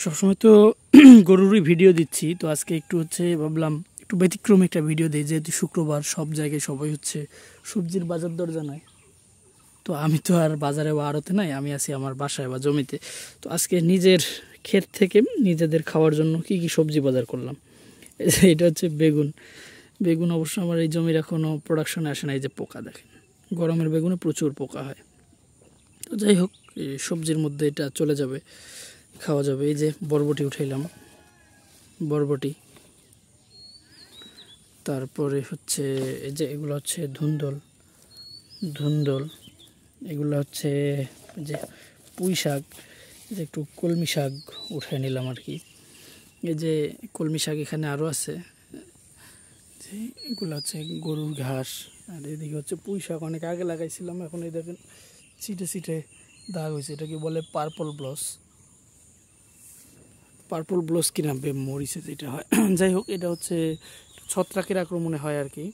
সবসময় তো গরুরই ভিডিও দিচ্ছি, তো আজকে একটু হচ্ছে ভাবলাম একটু ব্যতিক্রমী একটা ভিডিও দিই, যেহেতু শুক্রবার সব জায়গায় সবাই হচ্ছে সবজির বাজার দর জানায়। তো আমি তো আর বাজারে বা আড়তে নাই, আমি আছি আমার বাসায় বা জমিতে। তো আজকে নিজের ক্ষেত থেকে নিজেদের খাওয়ার জন্য কি কি সবজি বাজার করলাম। এটা হচ্ছে বেগুন। বেগুন অবশ্য আমার এই জমির এখনও প্রোডাকশনে আসে না। এই যে পোকা দেখেন, গরমের বেগুনে প্রচুর পোকা হয়। তো যাই হোক, এই সবজির মধ্যে এটা চলে যাবে, খাওয়া যাবে। এই যে বরবটি উঠাইলাম, বরবটি। তারপরে হচ্ছে এই যে এগুলো হচ্ছে ধুন্দল, ধুন্দল। এগুলো হচ্ছে যে পুঁই শাক, যে একটু কলমি শাক উঠাই নিলাম আর কি। এই যে কলমি শাক এখানে আরও আছে, যে এগুলো হচ্ছে গরুর ঘাস। আর এদিকে হচ্ছে পুঁই শাক অনেক আগে লাগাইছিলাম, এখন এই দেখেন ছিটে ছিটে দাগ হয়েছে। এটাকে বলে পার্পল ব্লস, পার্পল ব্লস কিনা মরিচে যেটা হয়। যাই হোক, এটা হচ্ছে ছত্রাকের আক্রমণে হয় আর কি।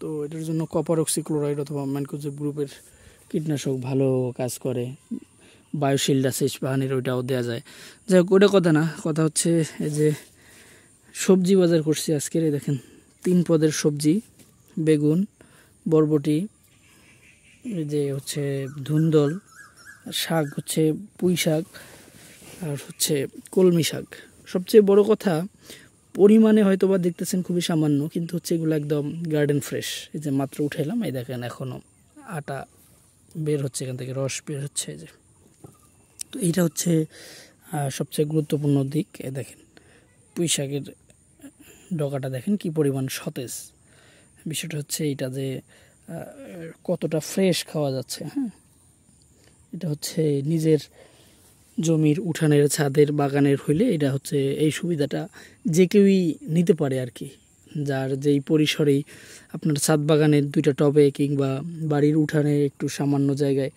তো এটার জন্য কপার অক্সিক্লোরাইড অথবা ম্যানকোজেব গ্রুপের কীটনাশক ভালো কাজ করে। বায়োশিল্ড আছে ইস্পাহানের, ওইটাও দেওয়া যায়। যাই হোক, ওটা কথা না, কথা হচ্ছে এই যে সবজি বাজার করছি আজকের। এই দেখেন 3 পদের সবজি, বেগুন, বরবটি, এই যে হচ্ছে ধুন্দল, শাক হচ্ছে পুঁই শাক, আর হচ্ছে কলমি শাক। সবচেয়ে বড় কথা, পরিমাণে হয়তো বা দেখতেছেন খুবই সামান্য, কিন্তু হচ্ছে এগুলো একদম গার্ডেন ফ্রেশ। এই যে মাত্র উঠাইলাম, এই দেখেন এখনও আটা বের হচ্ছে, এখান থেকে রস বের হচ্ছে। এই যে, তো এইটা হচ্ছে সবচেয়ে গুরুত্বপূর্ণ দিক। এই দেখেন পুঁই শাকের ডগাটা দেখেন কি পরিমাণ সতেজ। বিষয়টা হচ্ছে এইটা যে কতটা ফ্রেশ খাওয়া যাচ্ছে। হ্যাঁ, এটা হচ্ছে নিজের জমির উঠানের, ছাদের, বাগানের হইলে এটা হচ্ছে এই সুবিধাটা যে কেউই নিতে পারে আর কি। যার যেই পরিসরেই আপনার ছাদ বাগানের 2টা টবে কিংবা বাড়ির উঠানে একটু সামান্য জায়গায়,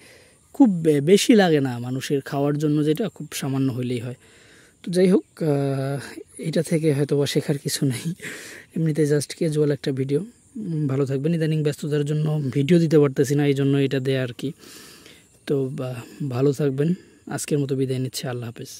খুব বেশি লাগে না মানুষের খাওয়ার জন্য, যেটা খুব সামান্য হইলেই হয়। তো যাই হোক, এটা থেকে হয়তো বা শেখার কিছু নেই, এমনিতে জাস্ট ক্যাজুয়াল একটা ভিডিও। ভালো থাকবেন। ইদানিং ব্যস্ততার জন্য ভিডিও দিতে পারতেছি না, এই জন্য এটা দেয়া আর কি। তো ভালো থাকবেন। আজকের মতো বিদায় নিচ্ছি। আল্লাহ হাফেজ।